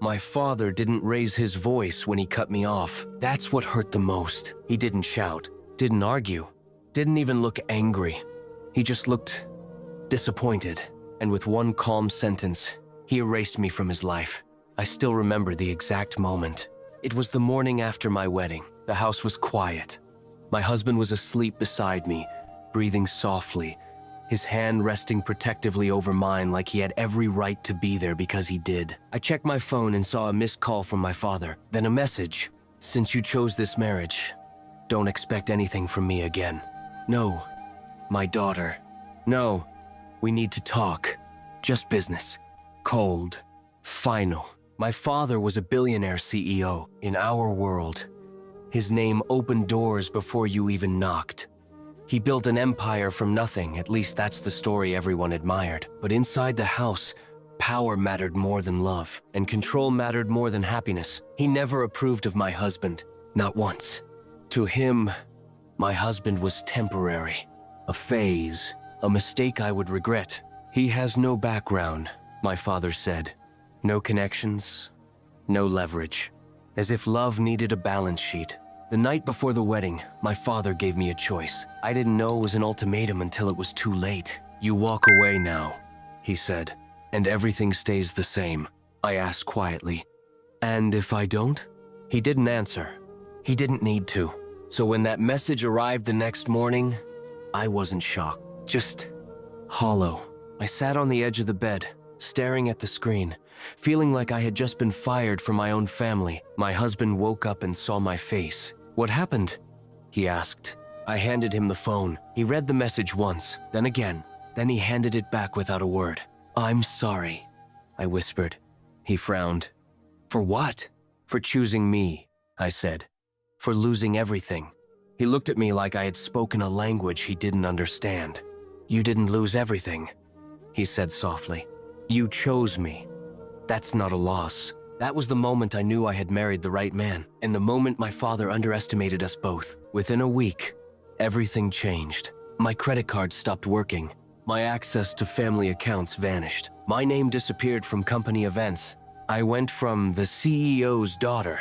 My father didn't raise his voice when he cut me off. That's what hurt the most. He didn't shout, didn't argue, didn't even look angry. He just looked disappointed, and with one calm sentence, he erased me from his life. I still remember the exact moment. It was the morning after my wedding. The house was quiet. My husband was asleep beside me, breathing softly, his hand resting protectively over mine like he had every right to be there because he did. I checked my phone and saw a missed call from my father, then a message. "Since you chose this marriage, don't expect anything from me again. No, my daughter. No, we need to talk. Just business. Cold. Final." My father was a billionaire CEO in our world. His name opened doors before you even knocked. He built an empire from nothing, at least that's the story everyone admired. But inside the house, power mattered more than love, and control mattered more than happiness. He never approved of my husband, not once. To him, my husband was temporary, a phase, a mistake I would regret. "He has no background," my father said. "No connections, no leverage." As if love needed a balance sheet. The night before the wedding, my father gave me a choice. I didn't know it was an ultimatum until it was too late. "You walk away now," he said, "and everything stays the same." I asked quietly, "And if I don't?" He didn't answer. He didn't need to. So when that message arrived the next morning, I wasn't shocked, just hollow. I sat on the edge of the bed, staring at the screen, feeling like I had just been fired from my own family. My husband woke up and saw my face. "What happened?" he asked. I handed him the phone. He read the message once, then again. Then he handed it back without a word. "I'm sorry," I whispered. He frowned. "For what?" "For choosing me," I said. "For losing everything." He looked at me like I had spoken a language he didn't understand. "You didn't lose everything," he said softly. "You chose me. That's not a loss." That was the moment I knew I had married the right man, and the moment my father underestimated us both. Within a week, everything changed. My credit card stopped working. My access to family accounts vanished. My name disappeared from company events. I went from the CEO's daughter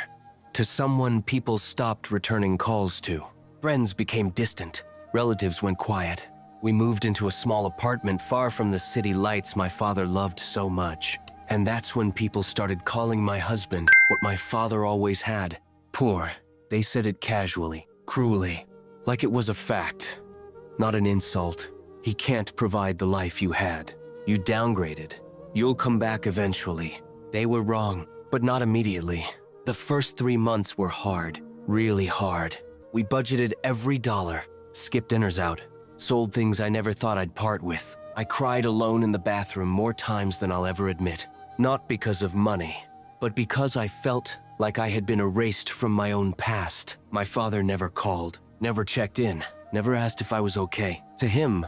to someone people stopped returning calls to. Friends became distant. Relatives went quiet. We moved into a small apartment far from the city lights my father loved so much. And that's when people started calling my husband what my father always had: poor. They said it casually, cruelly, like it was a fact, not an insult. "He can't provide the life you had. You downgraded. You'll come back eventually." They were wrong, but not immediately. The first 3 months were hard, really hard. We budgeted every dollar, skipped dinners out, sold things I never thought I'd part with. I cried alone in the bathroom more times than I'll ever admit. Not because of money, but because I felt like I had been erased from my own past. My father never called, never checked in, never asked if I was okay. To him,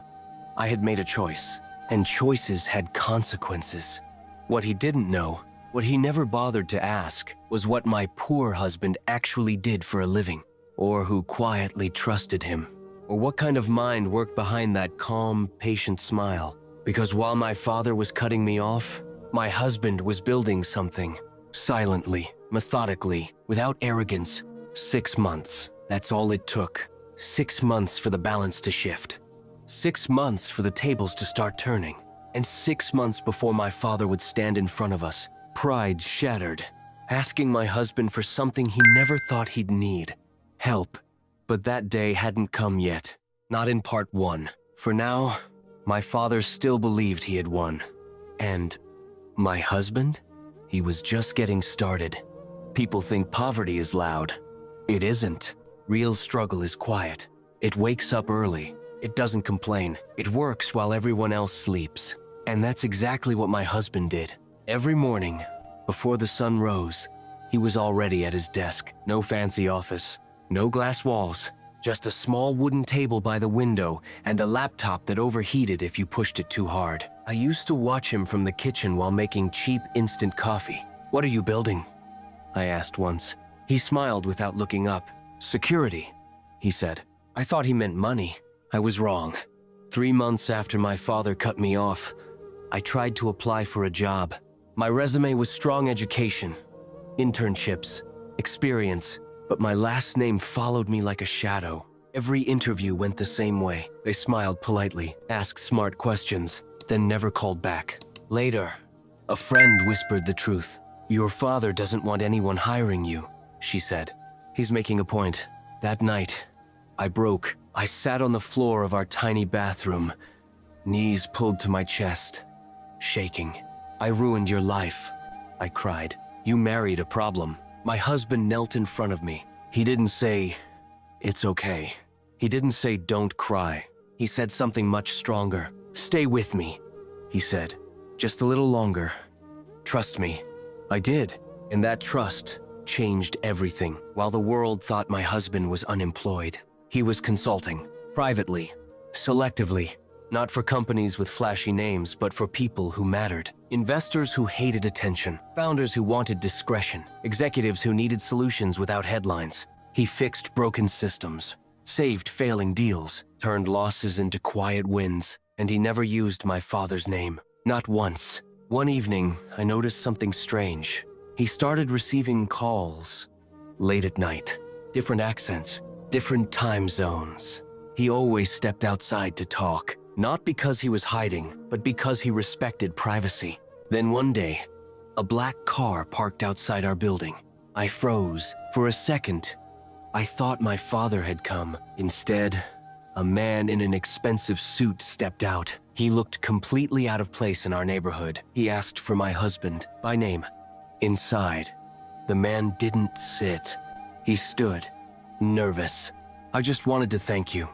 I had made a choice, and choices had consequences. What he didn't know, what he never bothered to ask, was what my poor husband actually did for a living, or who quietly trusted him, or what kind of mind worked behind that calm, patient smile. Because while my father was cutting me off, my husband was building something, silently, methodically, without arrogance. 6 months, that's all it took. 6 months for the balance to shift. 6 months for the tables to start turning. And 6 months before my father would stand in front of us, pride shattered, asking my husband for something he never thought he'd need: help. But that day hadn't come yet, not in part 1. For now, my father still believed he had won. And my husband? He was just getting started. People think poverty is loud. It isn't. Real struggle is quiet. It wakes up early. It doesn't complain. It works while everyone else sleeps. And that's exactly what my husband did. Every morning, before the sun rose, he was already at his desk. No fancy office, no glass walls, just a small wooden table by the window and a laptop that overheated if you pushed it too hard. I used to watch him from the kitchen while making cheap instant coffee. "What are you building?" I asked once. He smiled without looking up. "Security," he said. I thought he meant money. I was wrong. 3 months after my father cut me off, I tried to apply for a job. My resume was strong education, internships, experience, but my last name followed me like a shadow. Every interview went the same way. They smiled politely, asked smart questions, then never called back. Later, a friend whispered the truth. "Your father doesn't want anyone hiring you," she said. "He's making a point." That night, I broke. I sat on the floor of our tiny bathroom, knees pulled to my chest, shaking. "I ruined your life," I cried. "You married a problem." My husband knelt in front of me. He didn't say, "It's okay." He didn't say, "Don't cry." He said something much stronger. "Stay with me," he said. "Just a little longer. Trust me." I did, and that trust changed everything. While the world thought my husband was unemployed, he was consulting, privately, selectively, not for companies with flashy names, but for people who mattered. Investors who hated attention, founders who wanted discretion, executives who needed solutions without headlines. He fixed broken systems, saved failing deals, turned losses into quiet wins, and he never used my father's name. Not once. One evening, I noticed something strange. He started receiving calls late at night. Different accents, different time zones. He always stepped outside to talk, not because he was hiding, but because he respected privacy. Then one day, a black car parked outside our building. I froze. For a second, I thought my father had come. Instead, a man in an expensive suit stepped out. He looked completely out of place in our neighborhood. He asked for my husband, by name. Inside, the man didn't sit. He stood, nervous. "I just wanted to thank you,"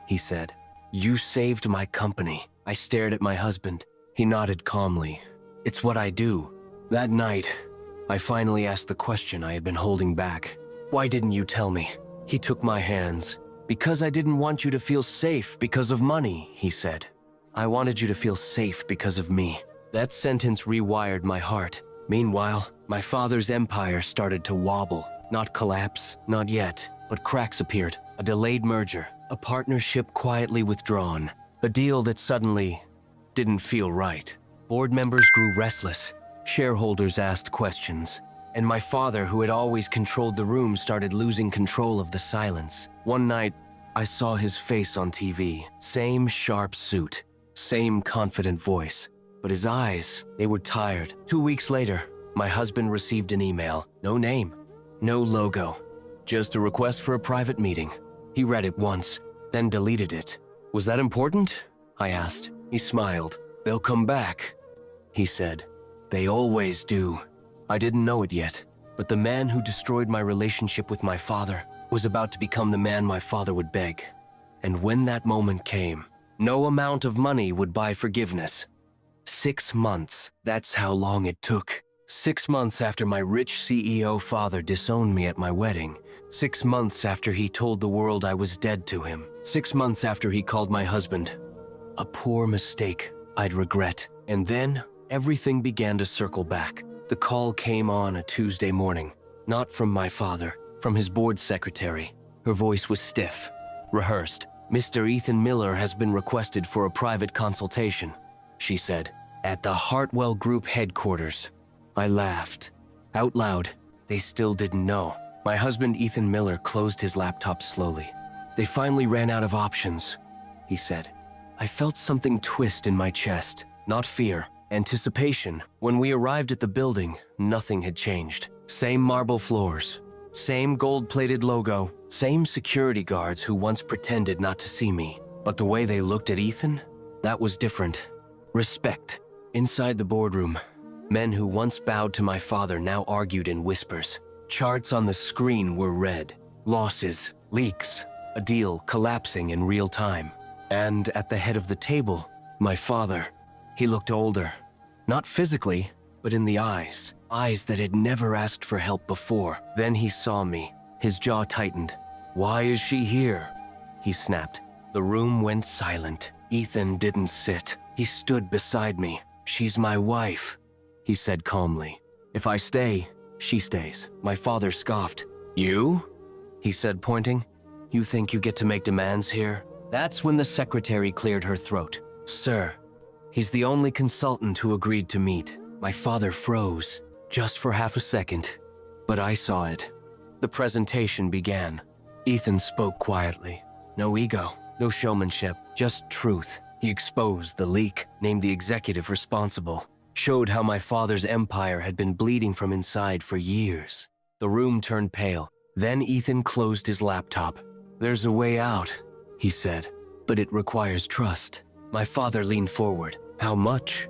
he said. "You saved my company." I stared at my husband. He nodded calmly. "It's what I do." That night, I finally asked the question I had been holding back. "Why didn't you tell me?" He took my hands. "Because I didn't want you to feel safe because of money," he said. "I wanted you to feel safe because of me." That sentence rewired my heart. Meanwhile, my father's empire started to wobble. Not collapse, not yet, but cracks appeared. A delayed merger, a partnership quietly withdrawn, a deal that suddenly didn't feel right. Board members grew restless, shareholders asked questions, and my father, who had always controlled the room, started losing control of the silence. One night, I saw his face on TV. Same sharp suit, same confident voice. But his eyes, they were tired. 2 weeks later, my husband received an email. No name, no logo, just a request for a private meeting. He read it once, then deleted it. "Was that important?" I asked. He smiled. "They'll come back," he said. "They always do." I didn't know it yet, but the man who destroyed my relationship with my father was about to become the man my father would beg. And when that moment came, no amount of money would buy forgiveness. 6 months, that's how long it took. 6 months after my rich CEO father disowned me at my wedding. 6 months after he told the world I was dead to him. 6 months after he called my husband a poor mistake I'd regret. And then everything began to circle back. The call came on a Tuesday morning, not from my father, from his board secretary. Her voice was stiff, rehearsed. "Mr. Ethan Miller has been requested for a private consultation," she said, "at the Hartwell Group headquarters." I laughed. Out loud. They still didn't know. My husband, Ethan Miller, closed his laptop slowly. "They finally ran out of options," he said. I felt something twist in my chest. Not fear, anticipation. When we arrived at the building, nothing had changed. Same marble floors, same gold-plated logo, same security guards who once pretended not to see me. But the way they looked at Ethan, that was different. Respect. Inside the boardroom, men who once bowed to my father now argued in whispers. Charts on the screen were red. Losses, leaks, a deal collapsing in real time. And at the head of the table, my father. He looked older. Not physically, but in the eyes. Eyes that had never asked for help before. Then he saw me. His jaw tightened. "Why is she here?" he snapped. The room went silent. Ethan didn't sit. He stood beside me. "She's my wife," he said calmly. "If I stay, she stays." My father scoffed. "You?" he said, pointing. "You think you get to make demands here?" That's when the secretary cleared her throat. "Sir, he's the only consultant who agreed to meet." My father froze, just for half a second. But I saw it. The presentation began. Ethan spoke quietly. No ego, no showmanship, just truth. He exposed the leak, named the executive responsible, showed how my father's empire had been bleeding from inside for years. The room turned pale. Then Ethan closed his laptop. "There's a way out," he said, "but it requires trust." My father leaned forward. "How much?"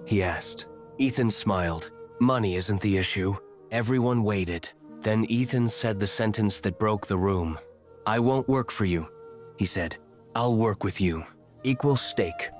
he asked. Ethan smiled. "Money isn't the issue." Everyone waited. Then Ethan said the sentence that broke the room. "I won't work for you," he said. "I'll work with you. Equal stake,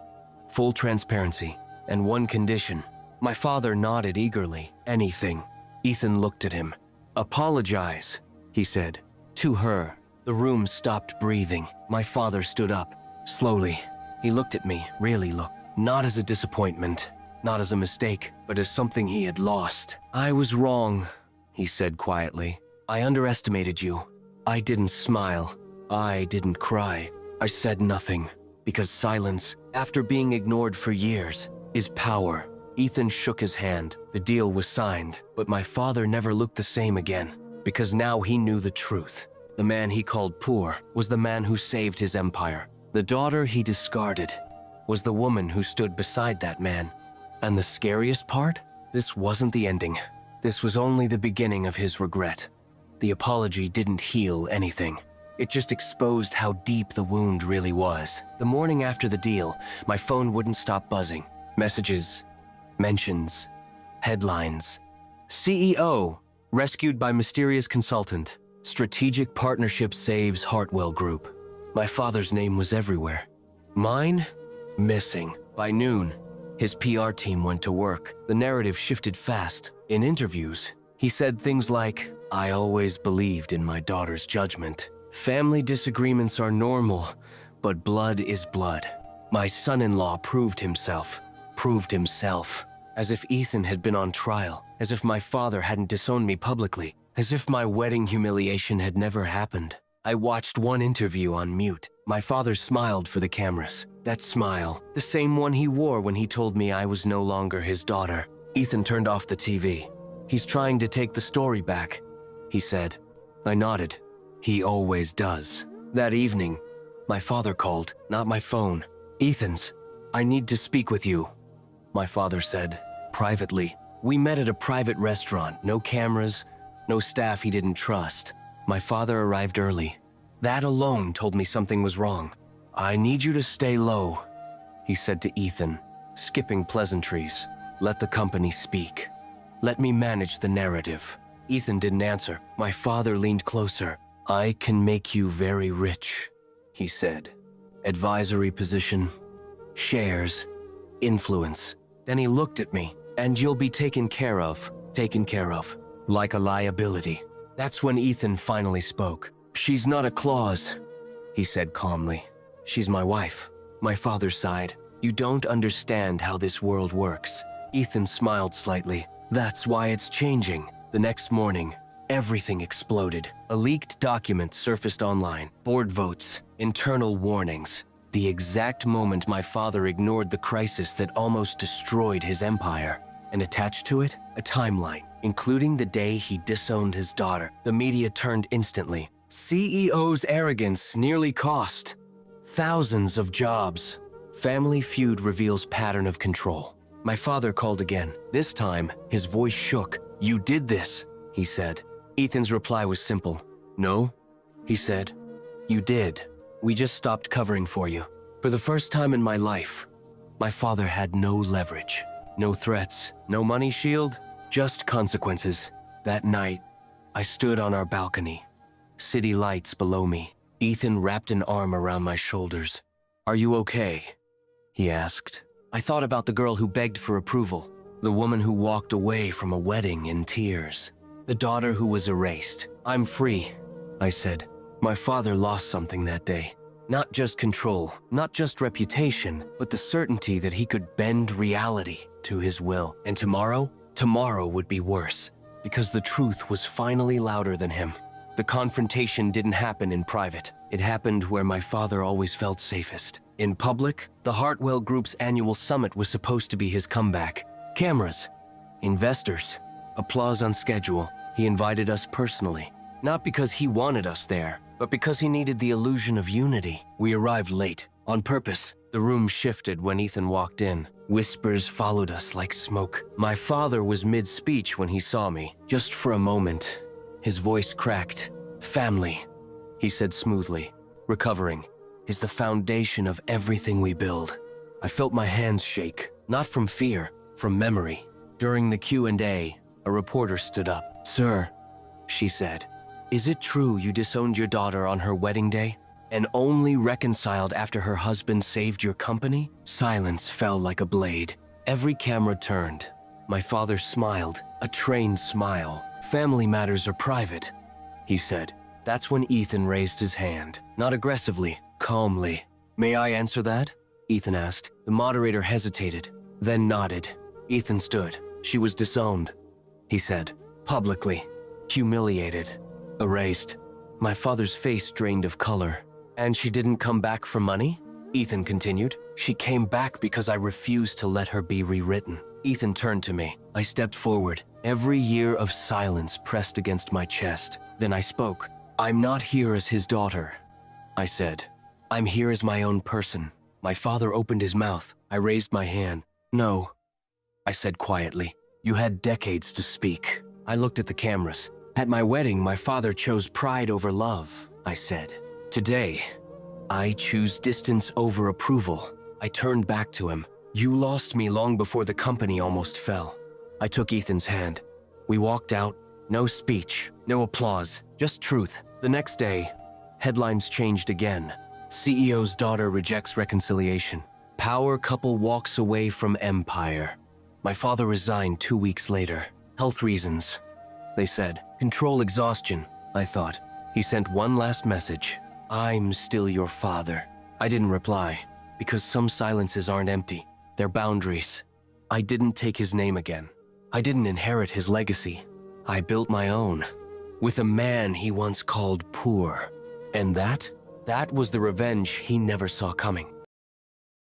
full transparency, and one condition." My father nodded eagerly. "Anything." Ethan looked at him. "Apologize," he said. "To her." The room stopped breathing. My father stood up. Slowly, he looked at me, really looked. Not as a disappointment, not as a mistake, but as something he had lost. "I was wrong," he said quietly. "I underestimated you. I didn't smile. I didn't cry. I said nothing. Because silence, after being ignored for years, is power." Ethan shook his hand. The deal was signed, but my father never looked the same again, because now he knew the truth. The man he called poor was the man who saved his empire. The daughter he discarded was the woman who stood beside that man. And the scariest part? This wasn't the ending. This was only the beginning of his regret. The apology didn't heal anything. It just exposed how deep the wound really was. The morning after the deal, my phone wouldn't stop buzzing. Messages, mentions, headlines. CEO, rescued by mysterious consultant. Strategic partnership saves Hartwell Group. My father's name was everywhere. Mine? Missing. By noon, his PR team went to work. The narrative shifted fast. In interviews, he said things like, "I always believed in my daughter's judgment. Family disagreements are normal, but blood is blood." My son-in-law proved himself, as if Ethan had been on trial, as if my father hadn't disowned me publicly, as if my wedding humiliation had never happened. I watched one interview on mute. My father smiled for the cameras. That smile, the same one he wore when he told me I was no longer his daughter. Ethan turned off the TV. "He's trying to take the story back," he said. I nodded. He always does. That evening, my father called, not my phone. "Ethan's. I need to speak with you," my father said, privately. We met at a private restaurant, no cameras, no staff he didn't trust. My father arrived early. That alone told me something was wrong. "I need you to stay low," he said to Ethan, skipping pleasantries. "Let the company speak. Let me manage the narrative." Ethan didn't answer. My father leaned closer. "I can make you very rich," he said. "Advisory position, shares, influence." Then he looked at me. "And you'll be taken care of, like a liability." That's when Ethan finally spoke. "She's not a clause," he said calmly. "She's my wife." My father sighed. "You don't understand how this world works." Ethan smiled slightly. "That's why it's changing." The next morning, everything exploded. A leaked document surfaced online. Board votes, internal warnings. The exact moment my father ignored the crisis that almost destroyed his empire. And attached to it, a timeline, including the day he disowned his daughter. The media turned instantly. CEO's arrogance nearly cost thousands of jobs. Family Feud reveals pattern of control. My father called again. This time, his voice shook. "You did this," he said. Ethan's reply was simple. "No," he said. "You did. We just stopped covering for you." For the first time in my life, my father had no leverage. No threats, no money shield, just consequences. That night, I stood on our balcony. City lights below me. Ethan wrapped an arm around my shoulders. "Are you okay?" he asked. I thought about the girl who begged for approval, the woman who walked away from a wedding in tears, the daughter who was erased. "I'm free," I said. My father lost something that day. Not just control, not just reputation, but the certainty that he could bend reality to his will. And tomorrow would be worse, because the truth was finally louder than him. The confrontation didn't happen in private. It happened where my father always felt safest. In public, the Hartwell Group's annual summit was supposed to be his comeback. Cameras, investors, applause on schedule. He invited us personally, not because he wanted us there, but because he needed the illusion of unity. We arrived late, on purpose. The room shifted when Ethan walked in. Whispers followed us like smoke. My father was mid-speech when he saw me. Just for a moment, his voice cracked. "Family," he said smoothly. "Recovering is the foundation of everything we build." I felt my hands shake, not from fear, from memory. During the Q&A, a reporter stood up. "Sir," she said, "is it true you disowned your daughter on her wedding day and only reconciled after her husband saved your company?" Silence fell like a blade. Every camera turned. My father smiled, a trained smile. "Family matters are private," he said. That's when Ethan raised his hand, not aggressively, calmly. "May I answer that?" Ethan asked. The moderator hesitated, then nodded. Ethan stood. "She was disowned," he said, publicly, humiliated, erased. My father's face drained of color. "And she didn't come back for money?" Ethan continued. "She came back because I refused to let her be rewritten." Ethan turned to me. I stepped forward. Every year of silence pressed against my chest. Then I spoke. "I'm not here as his daughter," I said. "I'm here as my own person." My father opened his mouth. I raised my hand. "No," I said quietly. "You had decades to speak." I looked at the cameras. "At my wedding, my father chose pride over love," I said. "Today, I choose distance over approval." I turned back to him. "You lost me long before the company almost fell." I took Ethan's hand. We walked out. No speech, no applause, just truth. The next day, headlines changed again. CEO's daughter rejects reconciliation. Power couple walks away from empire. My father resigned 2 weeks later. Health reasons, they said. Control exhaustion, I thought. He sent one last message. "I'm still your father." I didn't reply, because some silences aren't empty. They're boundaries. I didn't take his name again. I didn't inherit his legacy. I built my own, with a man he once called poor. And that was the revenge he never saw coming.